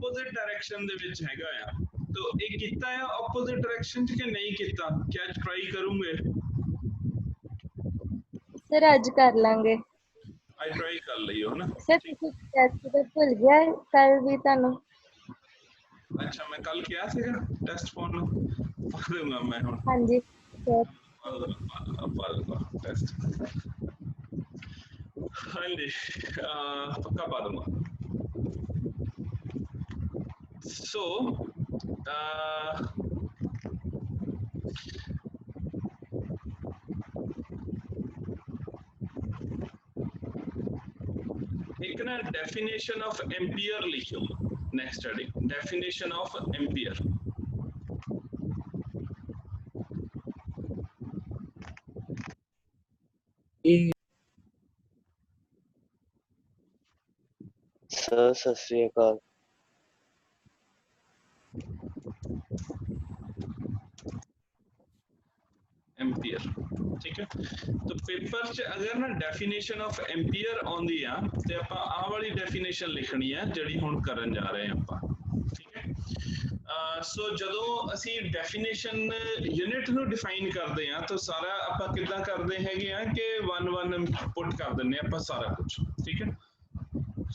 opposite direction ਦੇ ਵਿੱਚ ਹੈਗਾ ਆ तो ਇਹ ਕੀਤਾ ਆ opposite direction ਚ ਕਿ ਨਹੀਂ ਕੀਤਾ क्या try करूंगे सर आज कर लांगे I try कर लियो है ना सर टेस्ट तो भूल गया कल भी तानू अच्छा मैं कल किया सीगा टेस्ट फोन पा दूंगा मैं हुण हाँ जी सर पा दूंगा टेस्ट हाँ जी पक्का पा दूंगा so एक ना डेफिनेशन ऑफ एम्पियर लिखो next study definition of ampere सत श्री अकाल एम्पियर ठीक है तो पेपर च अगर ना डेफिनेशन ऑफ एम्पियर आउंदी आ ते आपां आ वाली डेफिनेशन लिखनी है जिहड़ी हुण करन जा रहे हैं आपां ठीक है सो जदों असी डेफिनेशन यूनिट नूं डिफाइन करदे आ तो सारा आपां किदां करदे हैगे आ कि 1 1 पुट कर दिंदे आपां सारा कुछ ठीक है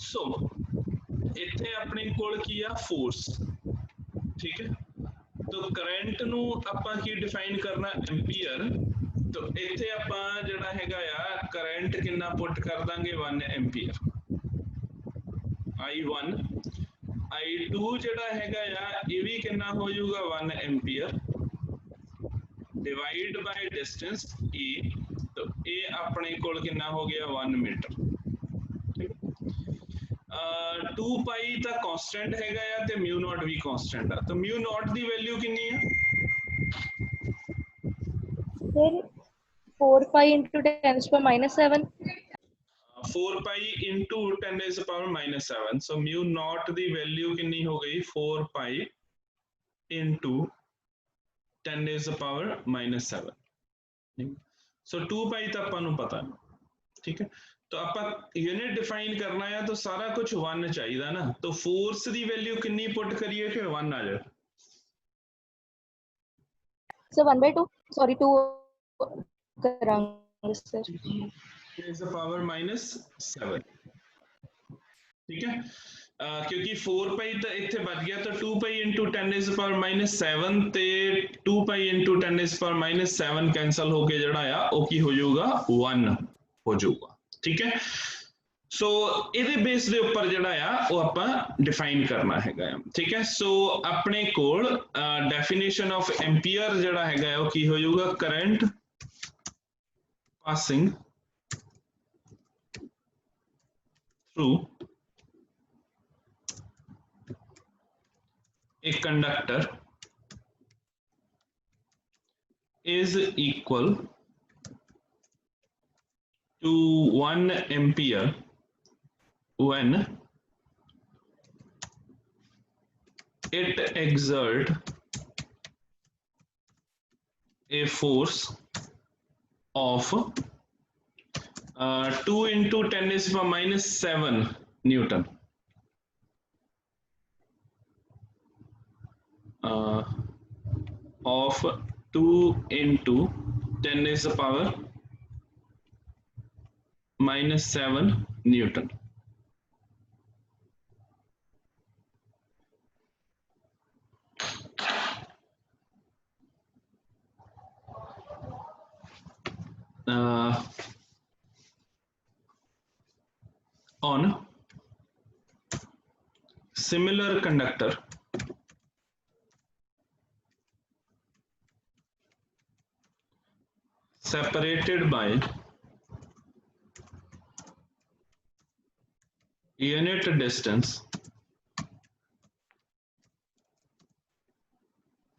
सो इत्थे अपने कोल की आ फोर्स ठीक है तो करंट नूं आपां की डिफाइन करना एम्पियर तो इत्थे आपां जिहड़ा हैगा आ करंट कितना पुट कर दांगे 1 एम्पियर I1 I2 जिहड़ा हैगा आ ये भी कितना हो जाऊगा 1 ampere divide by distance E तो ये अपने कोल कितना हो गया 1 मीटर 2 पाई ता कांस्टेंट हैगा या ते म्यू नॉट भी कांस्टेंट है तो म्यू नॉट दी वैल्यू कितनी है फिर 4 पाई into 10 to the minus 7 4 pi into 10 to the power minus 7 so mu not the value कितनी हो गई 4 पाई into 10 to the power minus 7 so 2 पाई तो अपन पता है ठीक है तो आप यूनिट डिफाइन करना है तो सारा कुछ 1 चाहिए ना तो फोर्स दी वैल्यू कितनी पुट करिए कि 1 आ जाए so 1/2 sorry 2 करांगे sir is the power minus 7 ठीक है क्योंकि 4 पाई तो इत्थे बच गया तो 2 पाई into 10 is the power minus 7 ते 2 पाई into 10 is the power minus 7 cancel होके जड़ा आ ओ की हो जाऊगा 1 हो जाऊगा ठीक है सो ਇਹਦੇ ਬੇਸ ਦੇ ਉੱਪਰ ਜਿਹੜਾ ਆ ਉਹ ਆਪਾਂ ਡਿਫਾਈਨ ਕਰਨਾ ਹੈਗਾ ਆ ਠੀਕ ਹੈ ਸੋ ਆਪਣੇ ਕੋਲ ਡੈਫੀਨੇਸ਼ਨ ਆਫ ਐਂਪੀਅਰ ਜਿਹੜਾ ਹੈਗਾ ਉਹ ਕੀ ਹੋ ਜਾਊਗਾ current passing through a conductor is equal to 1 ampere when it exert a force of 2 into 10 is power minus 7 Newton of 2 into 10 is the power minus 7 Newton on similar conductor separated by unit distance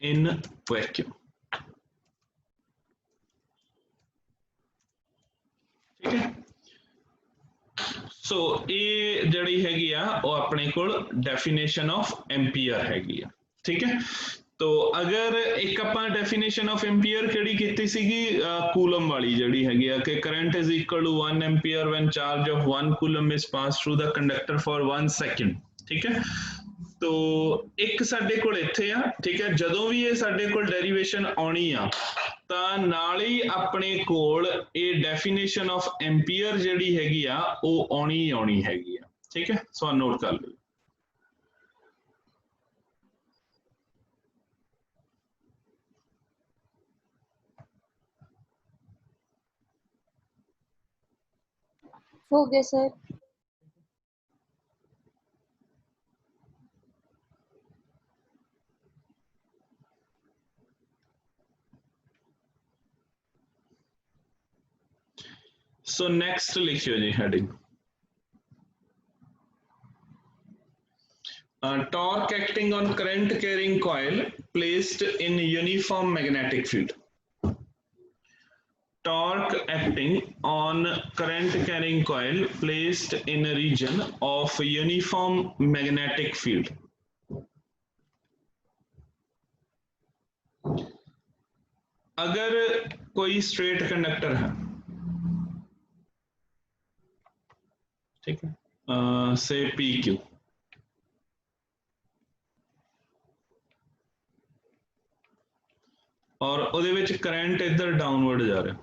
in vacuum ठीक है सो ये जड़ी हैगी आ वो अपने कोल definition of ampere हैगी आ ठीक है तो अगर एक ਆਪਾਂ डेफिनेशन ऑफ एम्पीयर ਕਿਹੜੀ ਕੀਤੀ ਸੀਗੀ ਕੂਲਮ ਵਾਲੀ ਜਿਹੜੀ ਹੈਗੀ ਆ ਕਿ current is equal to 1 ampere when charge of 1 coulomb is passed through the conductor for 1 second ठीक है तो एक साडे कोल इत्थे आ, ठीक है। जदों भी ये साडे कोल डेरिवेशन आउणी आ तां नाल ही अपने कोल ये डेफिनेशन ऑफ एम्पीयर जिहड़ी हैगी आ वो आउणी हैगी आ, ठीक है। सो नोट कर लो। हो गया सर। सो नेक्स्ट लिखियो जी heading, torque acting on current carrying coil placed in uniform magnetic field. Torque acting on current carrying coil placed in a region of uniform magnetic field. अगर कोई straight conductor है, ठीक है, से P Q, और ਉਹਦੇ ਵਿੱਚ करंट इधर डाउनवर्ड जा रहा,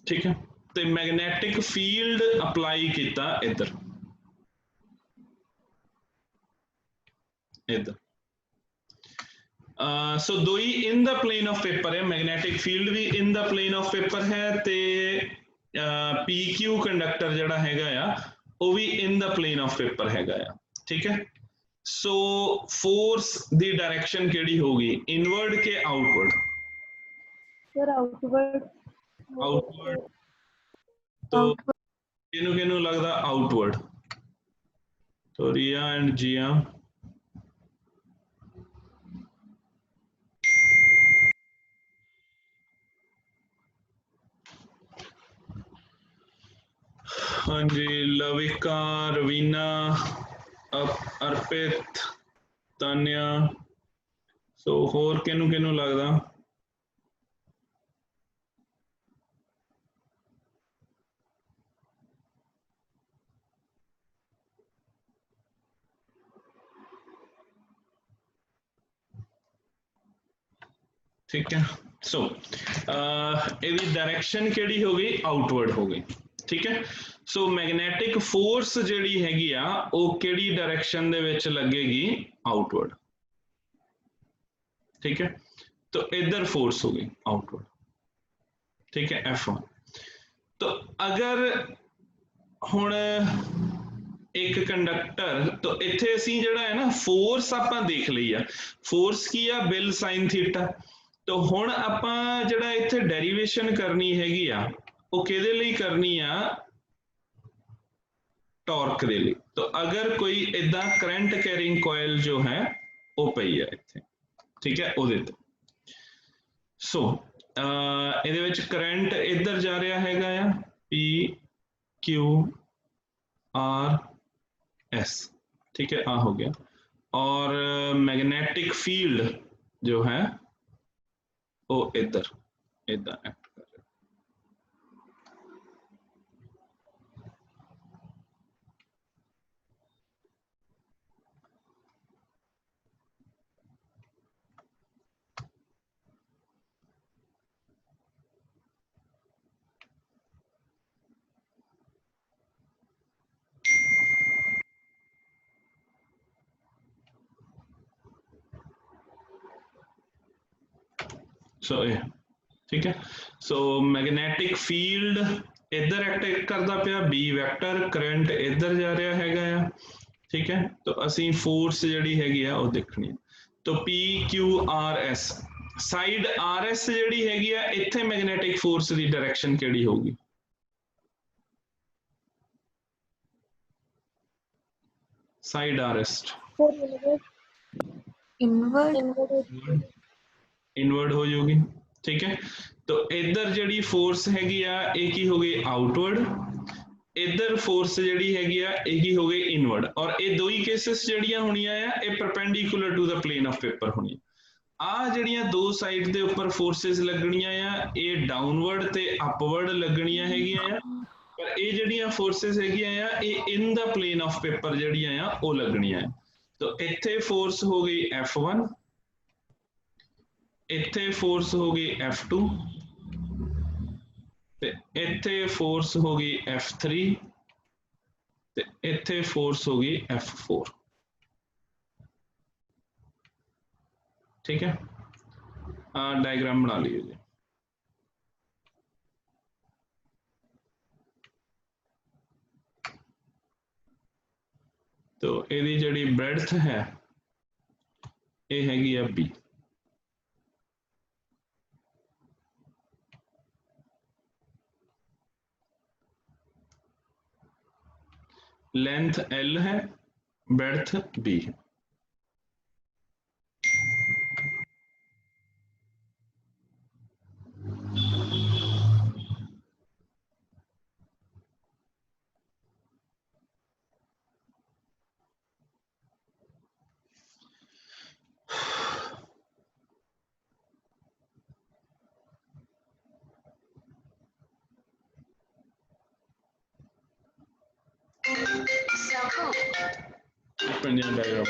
ठीक है। तो मैग्नेटिक फील्ड अप्लाई किया इधर, इधर। सो दो ही in the plane of paper है, मैग्नेटिक फील्ड भी in the plane of paper है, ते पी क्यू कंडक्टर जिहड़ा हैगा आ वो भी in the plane of paper हैगा आ, ठीक है। सो फोर्स दी डायरेक्शन केड़ी होगी, इनवर्ड के आउटवर्ड? Sir outward. आउटवर्ड। तो किनु किनु लगदा आउटवर्ड? तो रिया एंड जिया, हाँ जी, लविका, रवीना, अर्पित, तान्या, सो होर किनु किनु लगदा? ठीक है। सो ਇਹਦੀ डायरेक्शन केड़ी हो गई, आउटवर्ड हो गई, ठीक है। सो मैग्नेटिक फोर्स ਜਿਹੜੀ ਹੈਗੀ ਆ ਉਹ ਕਿਹੜੀ डायरेक्शन ਦੇ ਵਿੱਚ लगेगी, आउटवर्ड, ठीक है। तो इधर फोर्स हो गई आउटवर्ड, ठीक है, F1। तो अगर हुण एक कंडक्टर, तो इत्थे असीं जिहड़ा है ना फोर्स आपां देख लई आ, फोर्स की आ, बिल साइन थीटा। तो हुण आपां जिहड़ा इत्थे डेरिवेशन करनी हैगी आ वो किहदे लई करनी आ, टॉर्क दे लई। तो अगर कोई इदां करंट कैरिंग कॉइल जो है वो पई है इत्थे, ठीक है, ਉਹਦੇ ਤੇ। सो ਇਹਦੇ ਵਿੱਚ करंट इधर जा रहा हैगा आ, P Q R S, ठीक है, आ हो गया। और मैग्नेटिक फील्ड जो है वो इधर इधर एक्ट कर रहा है। सो ठीक है। सो मैग्नेटिक फील्ड इधर एक्ट करता पिया, बी वैक्टर, करंट इधर जा रहा हैगा आ, ठीक है। तो असी फोर्स जिहड़ी हैगी आ वो देखनी है। तो P Q R S, side R S जिहड़ी हैगी आ इत्थे मैग्नेटिक फोर्स की डायरेक्शन किहड़ी होगी, side R S inward inward हो जाएगी, ठीक है। तो इधर जिहड़ी फोर्स हैगी आ ये की हो गई आउटवर्ड, इधर फोर्स जिहड़ी हैगी आ ये की हो गई इनवर्ड। और ये दो ही केसेस जिहड़ियां होणियां आ ये perpendicular to the plane of paper होनी। आ जिहड़ियां दो साइड दे उपर फोर्सेस लगणियां आ ये डाउनवर्ड ते अपवर्ड लगणियां हैगियां आ, पर ये जड़ियां फोर्सेस हैगियां आ ये in the plane of paper जड़ियां आ वो लगनियां है। तो इत्थे फोर्स हो गई F1, इत्थे फोर्स हो गई F2 ते इत्थे फोर्स हो गई F3 ते इत्थे फोर्स हो गई F4। ठीक है, डायग्राम बना लीजिए जी। तो यदी जड़ी ब्रेडथ है ये हैगी है B। लेंथ L है, ब्रेडथ B है। डायग्राम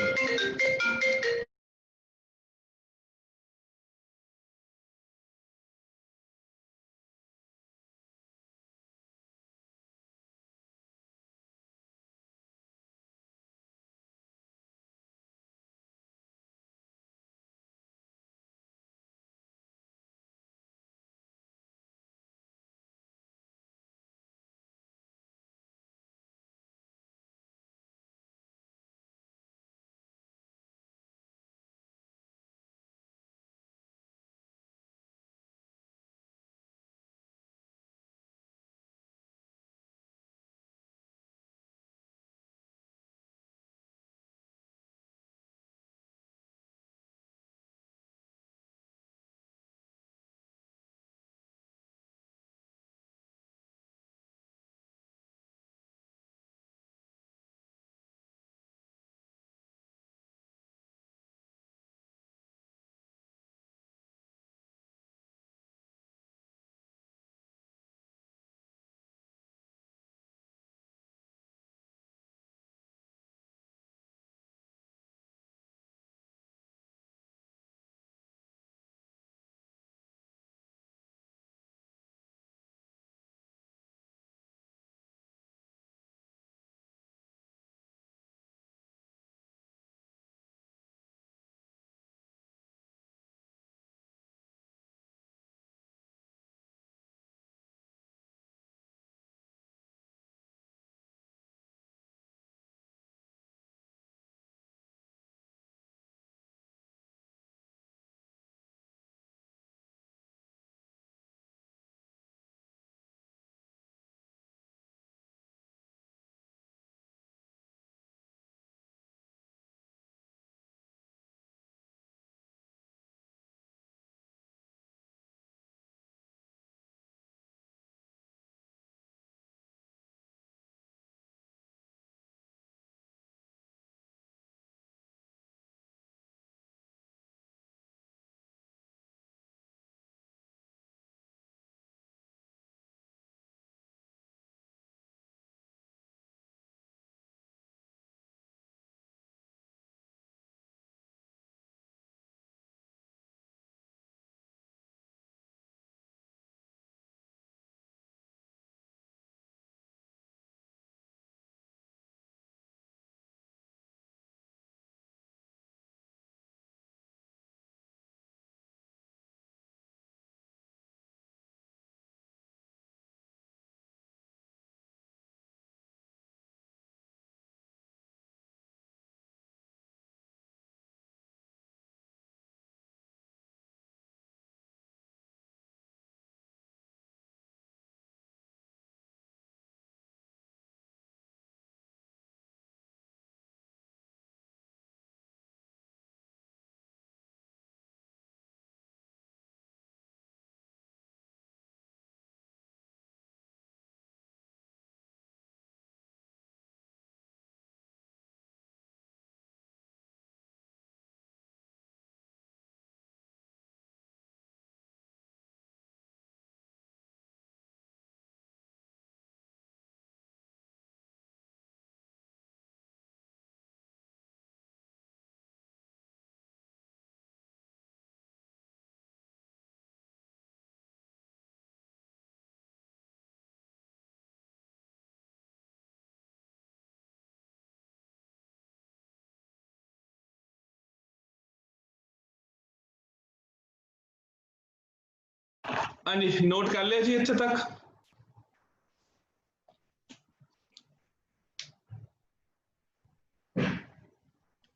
हाँ जी नोट कर लिया जी इत्थे तक।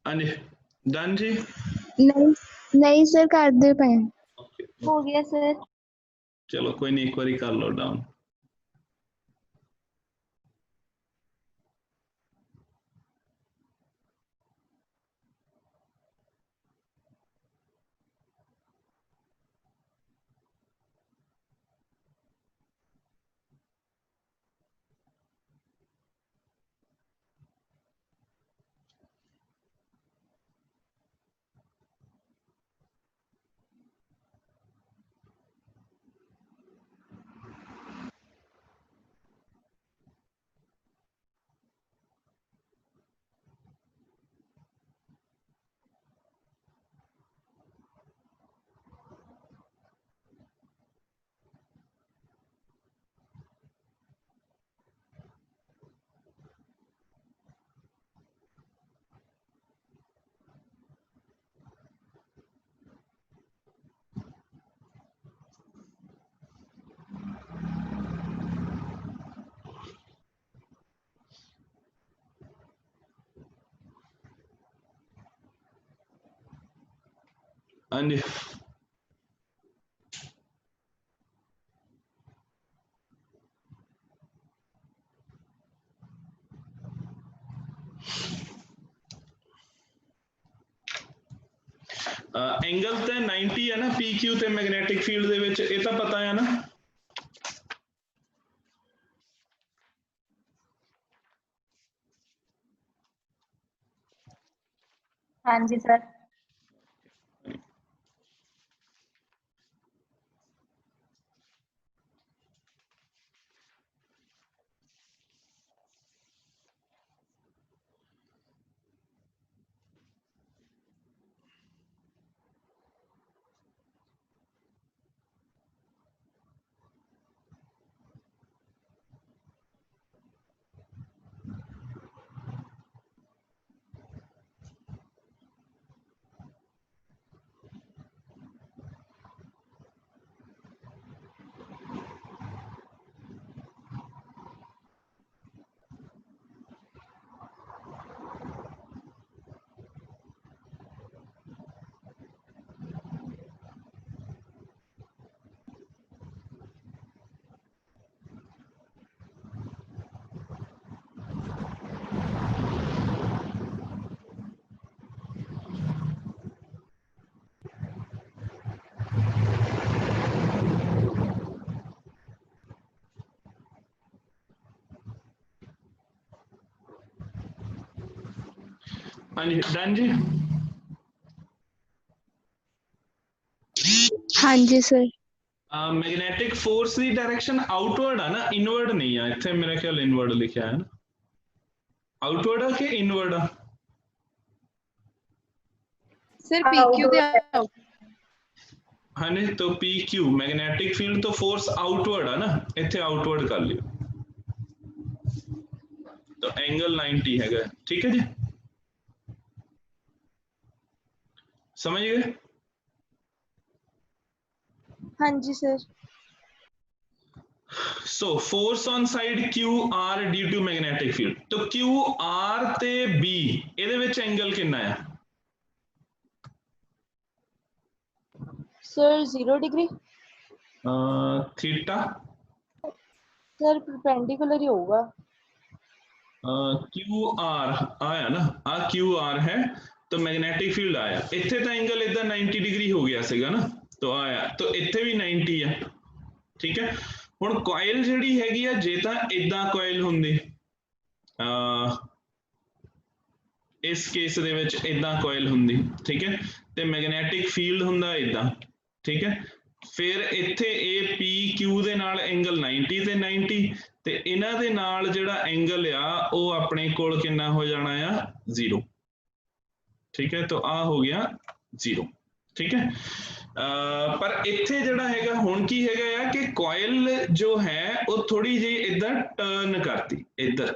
हाँ जी डन जी। नहीं नहीं सर करते पे हो गया सर। चलो कोई नहीं, एक बारी कर लो डाउन। हाँ जी एंगल तो 90 है ना पी क्यू ते मैग्नेटिक फील्ड दे विच, ये तो पता है ना। हाँ जी सर। हाँ जी डन जी। हाँ जी सर। मैग्नेटिक फोर्स की डायरेक्शन आउटवर्ड है ना, इनवर्ड नहीं है। इत्थे मेरा ख्याल इनवर्ड लिखा है ना, आउटवर्ड है कि इनवर्ड है? सर PQ ਦੇ out। हाँ जी तो पी क्यू मैग्नेटिक फील्ड तो फोर्स आउटवर्ड है ना, इत्थे आउटवर्ड कर लियो तो एंगल 90 है। ठीक है जी समझ गए। हाँ जी sir. So force on side Q R due to magnetic field, तो क्यू आर ते बी ਇਹਦੇ ਵਿੱਚ एंगल कितना है? Sir 0 degree. Theta sir perpendicular ही होगा। क्यू आर आया ना, आ क्यू आर है तो मैग्नेटिक फील्ड आया इत्थे, तो एंगल इधर 90 डिग्री हो गया सीगा ना, तो आया तो इत्थे भी 90 है। ठीक है हुण कॉइल जिहड़ी हैगी आ, जे तां इदां कॉइल हुंदी इस केस दे विच इदां कॉइल हुंदी, ठीक है, ते मैग्नेटिक फील्ड हुंदा इदां, ठीक है, फिर इत्थे ए पी क्यू दे नाल एंगल 90 ते 90 ते इन्हां दे नाल जिहड़ा एंगल आ वो अपने कोल किन्ना हो जाना आ 0। ठीक है तो आ हो गया 0। ठीक है पर इत्थे जिहड़ा हैगा हुण की हैगा आ कि कॉइल जो है वो थोड़ी जी इधर टर्न करती इधर।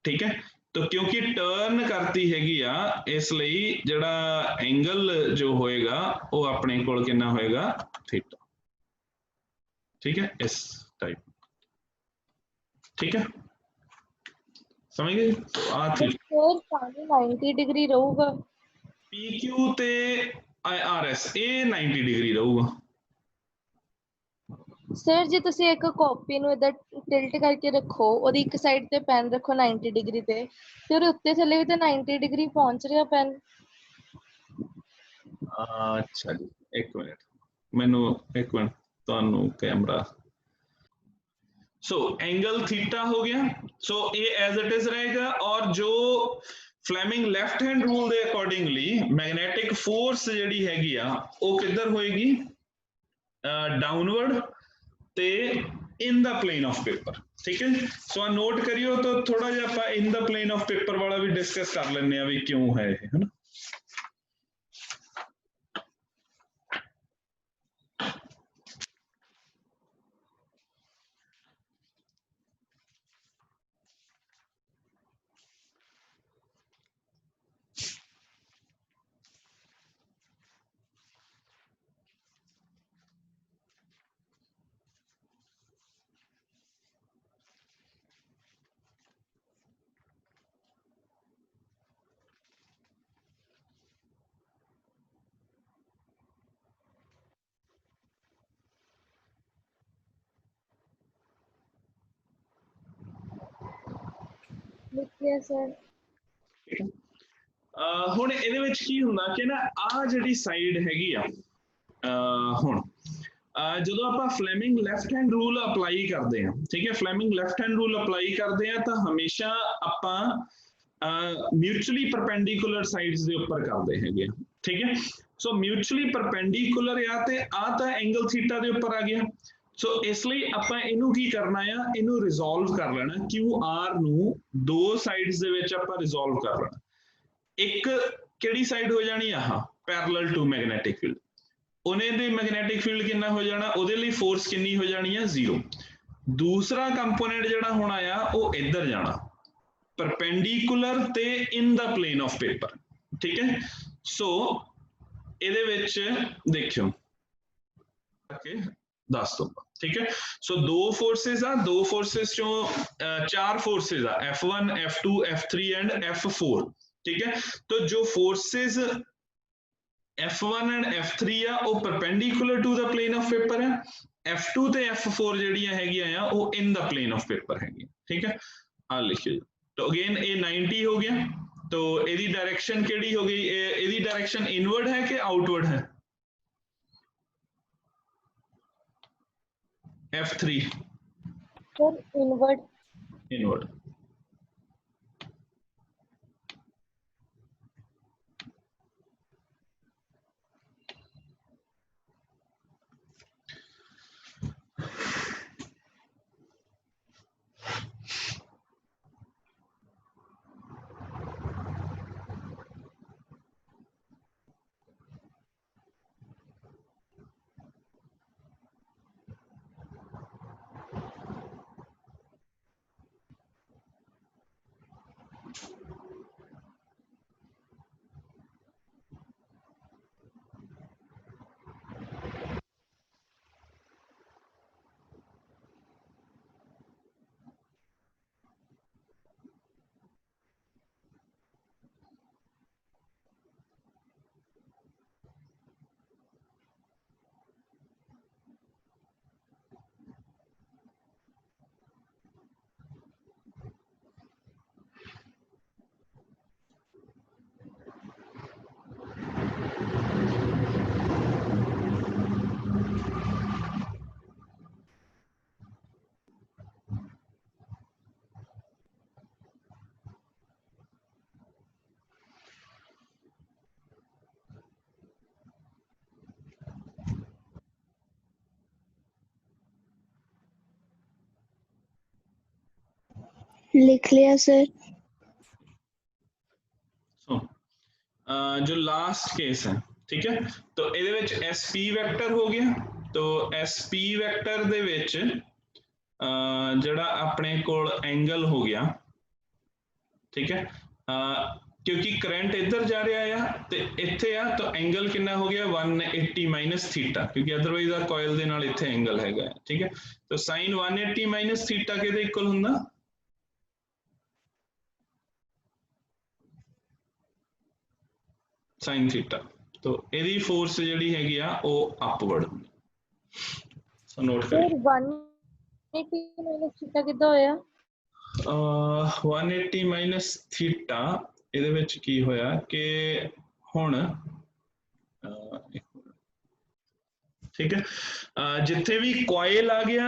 ठीक है तो क्योंकि टर्न करती हैगी आ इसलिए जिहड़ा एंगल जो होएगा वो अपने कोल किन्ना होएगा थीटा। ठीक है, इस टाइप, ठीक है, समझ गए? तो आ थी सर पानी 90 डिग्री रहूगा। PQ ते RS ये 90 डिग्री रहूगा। ਸਰ ਜੇ ਤੁਸੀਂ ਇੱਕ ਕਾਪੀ ਨੂੰ ਇਦਾਂ ਟਿਲਟ ਕਰਕੇ ਰੱਖੋ, ਉਹਦੀ ਇੱਕ ਸਾਈਡ ਤੇ ਪੈਨ ਰੱਖੋ 90 ਡਿਗਰੀ ਤੇ ਉਹਦੇ ਉੱਤੇ ਥੱਲੇ ਵੀ ਤਾਂ 90 ਡਿਗਰੀ ਪਹੁੰਚ ਰਿਹਾ ਪੈਨ। अच्छा जी, एक मिनट, मैनू एक मिनट ਤੁਹਾਨੂੰ कैमरा, सो एंगल थीटा हो गया, सो ये एज इट इज रहेगा। और जो फ्लेमिंग लेफ्ट हैंड रूल ਦੇ ਅਕੋਰਡਿੰਗਲੀ ਮੈਗਨੈਟਿਕ ਫੋਰਸ ਜਿਹੜੀ ਹੈਗੀ ਆ ਉਹ ਕਿੱਧਰ ਹੋਏਗੀ, डाउनवर्ड ਤੇ in the plane of paper, ठीक है। सो आ नोट करियो, तो थोड़ा जिहा ਆਪਾਂ in the plane of paper वाला भी डिस्कस कर ਲੈਂਦੇ ਆ भी क्यों है ये, है ना। ਲਿਖਿਆ ਸਰ। ਹੁਣ ਇਹਦੇ ਵਿੱਚ ਕੀ ਹੁੰਦਾ ਕਿ ਨਾ ਆ ਜਿਹੜੀ ਸਾਈਡ ਹੈਗੀ ਆ, ਹੁਣ ਜਦੋਂ ਆਪਾਂ Fleming left hand rule apply ਕਰਦੇ ਆ, ਠੀਕ ਹੈ, Fleming left hand rule apply ਕਰਦੇ ਆ ਤਾਂ ਹਮੇਸ਼ਾ ਆਪਾਂ ਮਿਊਚੁਅਲੀ ਪਰਪੈਂਡੀਕੂਲਰ ਸਾਈਡਸ ਦੇ ਉੱਪਰ ਕਰਦੇ ਹੈਗੇ, ਠੀਕ ਹੈ। ਸੋ ਮਿਊਚੁਅਲੀ ਪਰਪੈਂਡੀਕੂਲਰ ਆ ਤੇ ਆ ਤਾਂ ਐਂਗਲ ਥੀਟਾ ਦੇ ਉੱਪਰ ਆ ਗਿਆ। ਸੋ ਇਸ ਲਈ ਆਪਾਂ ਇਹਨੂੰ ਕੀ ਕਰਨਾ ਆ, ਇਹਨੂੰ ਰਿਜ਼ੋਲਵ ਕਰ ਲੈਣਾ, QR ਨੂੰ ਦੋ ਸਾਈਡਸ ਦੇ ਵਿੱਚ ਆਪਾਂ ਰਿਜ਼ੋਲਵ ਕਰ ਲੈਣਾ। ਇੱਕ ਕਿਹੜੀ ਸਾਈਡ ਹੋ ਜਾਣੀ ਆਹ ਪੈਰਲਲ ਟੂ ਮੈਗਨੈਟਿਕ ਫੀਲਡ, ਉਹਨੇ ਦੇ ਮੈਗਨੈਟਿਕ ਫੀਲਡ ਕਿੰਨਾ ਹੋ ਜਾਣਾ, ਉਹਦੇ ਲਈ ਫੋਰਸ ਕਿੰਨੀ ਹੋ ਜਾਣੀ ਆ, 0। ਦੂਸਰਾ ਕੰਪੋਨੈਂਟ ਜਿਹੜਾ ਹੋਣਾ ਆ ਉਹ ਇੱਧਰ ਜਾਣਾ, ਪਰਪੈਂਡੀਕੂਲਰ ਤੇ ਇਨ ਦਾ ਪਲੇਨ ਆਫ ਪੇਪਰ, ਠੀਕ ਹੈ। ਸੋ ਇਹਦੇ ਵਿੱਚ ਦੇਖਿਓ ਦੱਸ ਦੋ, ਠੀਕ ਹੈ। ਸੋ ਦੋ ਫੋਰਸਿਸ ਆ, ਦੋ ਫੋਰਸਿਸ ਚੋਂ ਚਾਰ ਫੋਰਸਿਸ ਆ, F1 F2 F3 and F4, ठीक है। तो जो फोर्सेस F1 एंड F3 आ वो perpendicular to the plane of paper है, F2 ते F4 ਜਿਹੜੀਆਂ ਹੈਗੀਆਂ ਆ ਉਹ in the plane of paper ਹੈਗੀ, ठीक है। आ लिखिए, तो अगेन ये 90 हो गया, तो ਇਹਦੀ डायरेक्शन ਕਿਹੜੀ ਹੋ ਗਈ, ਇਹਦੀ डायरेक्शन इनवर्ड है कि आउटवर्ड है, F3 ਸਰ ਇਨਵਰਡ। इनवर्ड। लिख लिया सर। जो लास्ट केस है, ठीक है, तो ਇਹਦੇ ਵਿੱਚ SP ਵੈਕਟਰ ਹੋ ਗਿਆ, तो SP ਵੈਕਟਰ ਦੇ ਵਿੱਚ ਜਿਹੜਾ ਆਪਣੇ ਕੋਲ ਐਂਗਲ ਹੋ ਗਿਆ, ठीक है, क्योंकि करंट इधर जा रहा है ते इत्थे आ, तो एंगल कितना हो गया 180 माइनस थीटा, क्योंकि अदरवाइज आ कॉइल दे नाल इत्थे एंगल हैगा, ठीक है। तो साइन 180 माइनस थीटा किहदे इक्वल हुंदा, साइन थीटा। तो इहदी फोर्स जिहड़ी हैगी आ वो अपवर्ड हुंदी, सो नोट करिए। फिर 180 माइनस थीटा कितना होया? 180 माइनस थीटा ਇਹਦੇ ਵਿੱਚ ਕੀ ਹੋਇਆ ਕਿ ਹੁਣ ठीक है जिथे भी कॉइल आ गया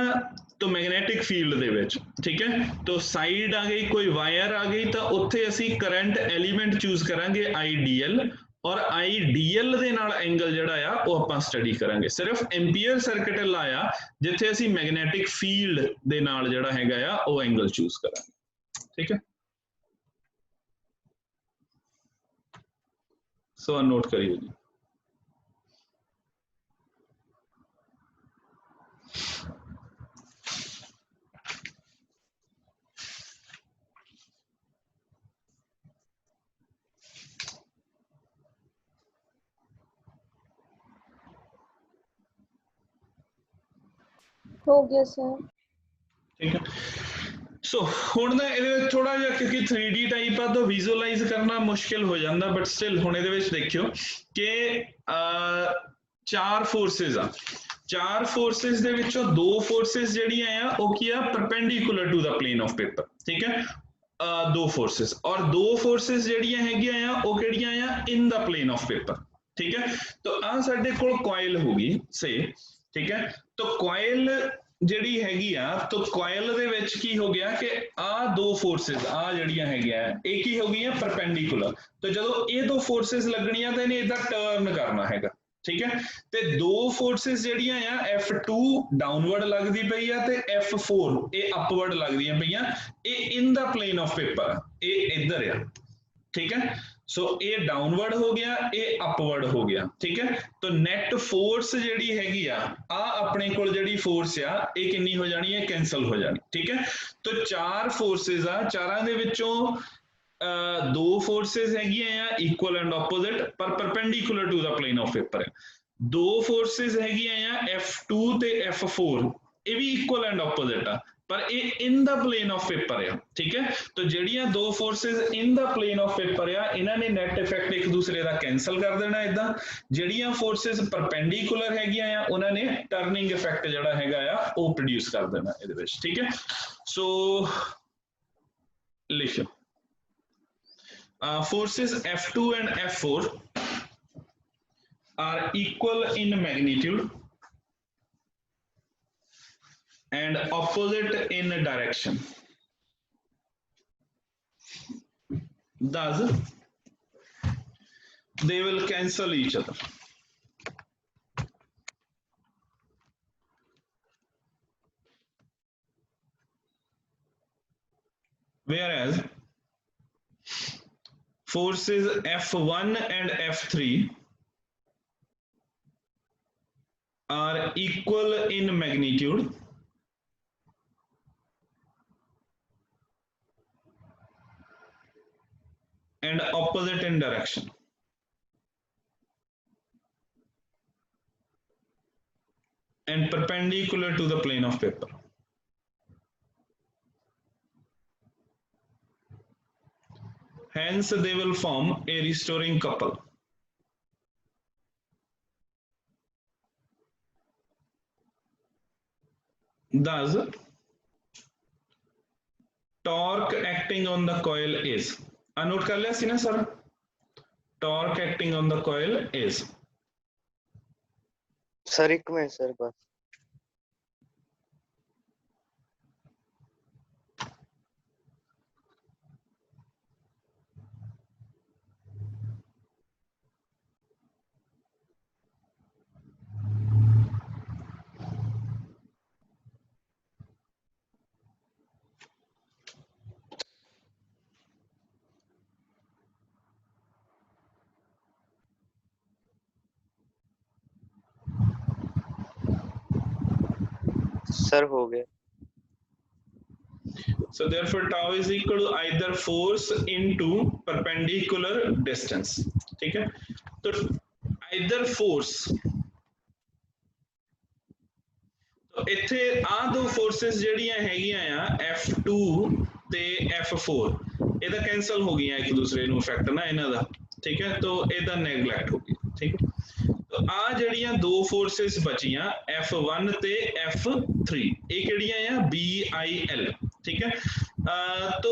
तो मैग्नेटिक फील्ड दे विच, ठीक है, तो साइड आ गई कोई वायर आ गई तो उत्थे असी करंट एलीमेंट चूज करांगे आईडीएल, और आईडीएल दे नाल एंगल जिहड़ा आ वो आपां स्टडी करांगे। सिर्फ एम्पीयर सर्किट लाया जिथे असी मैग्नेटिक फील्ड दे नाल जिहड़ा हैगा आ वो एंगल चूज करांगे, ठीक है। सो नोट करिए जी। हो गया सर, ठीक है। सो हुण ना ਇਹਦੇ ਵਿੱਚ ਥੋੜਾ ਜਿਹਾ ਕਿਉਂਕਿ 3D ਟਾਈਪ ਆ ਤਾਂ ਵਿਜ਼ੂਅਲਾਈਜ਼ ਕਰਨਾ ਮੁਸ਼ਕਿਲ ਹੋ ਜਾਂਦਾ, ਬਟ ਸਟਿਲ ਹੁਣ ਇਹਦੇ ਵਿੱਚ ਦੇਖਿਓ ਕਿ ਚਾਰ ਫੋਰਸਸ ਆ, ਚਾਰ ਫੋਰਸਸ ਦੇ ਵਿੱਚੋਂ ਦੋ ਫੋਰਸਸ ਜਿਹੜੀਆਂ ਆ ਉਹ ਕੀ ਆ, perpendicular to the plane of paper, ਠੀਕ ਹੈ। ਦੋ ਫੋਰਸਸ, ਔਰ ਦੋ ਫੋਰਸਸ ਜਿਹੜੀਆਂ ਹੈਗੀਆਂ ਆ ਉਹ ਕਿਹੜੀਆਂ ਆ, ਇਨ ਦਾ ਪਲੇਨ ਆਫ ਪੇਪਰ, ਠੀਕ ਹੈ। ਤਾਂ ਆ ਸਾਡੇ ਕੋਲ ਕੋਇਲ ਹੋ ਗਈ ਸੇ, ठीक है। तो कॉइल ਜਿਹੜੀ ਹੈਗੀ ਆ, तो कॉइल ਦੇ ਵਿੱਚ ਕੀ ਹੋ ਗਿਆ ਕਿ ਆ ਦੋ ਫੋਰਸਸ ਆ ਜਿਹੜੀਆਂ ਹੈਗੀਆਂ ਇਹ ਕੀ ਹੋ ਗਈਆਂ, ਪਰਪੈਂਡੀਕੂਲਰ। तो ਜਦੋਂ ਇਹ ਦੋ ਫੋਰਸਸ ਲੱਗਣੀਆਂ ਤਾਂ ਇਹਨੇ ਇਦਾਂ ਟਰਨ ਕਰਨਾ ਹੈਗਾ, ठीक है। ਤੇ ਦੋ ਫੋਰਸਸ ਜਿਹੜੀਆਂ ਆ F2 ਡਾਊਨਵਰਡ ਲੱਗਦੀ ਪਈ ਆ ਤੇ F4 ਇਹ ਅਪਵਰਡ ਲੱਗਦੀਆਂ ਪਈਆਂ, ਇਹ ਇਨ ਦਾ ਪਲੇਨ ਆਫ ਪੇਪਰ ਆ, ਇਹ ਇੱਧਰ ਆ, ठीक है। सो ये डाउनवर्ड हो गया, ये अपवर्ड हो गया, ठीक है। तो नेट फोर्स जेडी हैगी आ अपने कोल जेडी फोर्स आ ये कितनी हो जानी है, कैंसल हो जानी, ठीक है। तो चार फोर्सेस आ, चारां दे विचों दो फोर्सेस हैगियां आ इक्वल एंड ऑपोजिट पर perpendicular to the plane of paper है। दो फोर्सेस हैगियां आ F2 ते F4 ये भी इक्वल एंड ऑपोजिट आ, पर ये in the plane of paper है, ठीक है। तो ਜਿਹੜੀਆਂ दो forces in the plane of paper ਆ ਇਹਨਾਂ ਨੇ ਨੈਟ ਇਫੈਕਟ ਇੱਕ ਦੂਸਰੇ ਦਾ ਕੈਨਸਲ ਕਰ ਦੇਣਾ ਇਦਾਂ, ਜਿਹੜੀਆਂ फोर्सेस ਪਰਪੈਂਡੀਕੂਲਰ ਹੈਗੀਆਂ ਆ ਉਹਨਾਂ ਨੇ ਟਰਨਿੰਗ ਇਫੈਕਟ ਜਿਹੜਾ ਹੈਗਾ ਆ ਉਹ ਪ੍ਰੋਡਿਊਸ ਕਰ ਦੇਣਾ ਇਹਦੇ ਵਿੱਚ, ਠੀਕ ਹੈ। ਸੋ ਲਿਖੋ forces F2 and F4 are equal in magnitude and opposite in direction. Thus, they will cancel each other. Whereas forces F1 and F3 are equal in magnitude and opposite in direction. And perpendicular to the plane of paper. Hence, they will form a restoring couple. Thus, torque acting on the coil is. Note कर लिया सी ना sir? Torque acting on the coil is. Sir एक minute sir बस. Sir हो गया. So therefore tau is equal to either force into perpendicular distance. ठीक है, तो either force, तो ਇੱਥੇ ਆ ਦੋ ਫੋਰਸਸ ਜਿਹੜੀਆਂ ਹੈਗੀਆਂ ਆ F2 ਤੇ F4 ਇਹਦਾ ਕੈਨਸਲ ਹੋ ਗਈਆਂ ਇੱਕ ਦੂਸਰੇ ਨੂੰ ਇਫੈਕਟ ਨਾ ਇਹਨਾਂ ਦਾ, ਠੀਕ ਹੈ, तो ਇਹਦਾ ਨੈਗਲੈਕਟ ਹੋ ਗਿਆ, ਠੀਕ ਹੈ। तो आ ਜਿਹੜੀਆਂ ਦੋ ਫੋਰਸਸ ਬਚੀਆਂ F1 ਤੇ F3 ਇਹ ਕਿਹੜੀਆਂ ਆ BIL, ठीक है। तो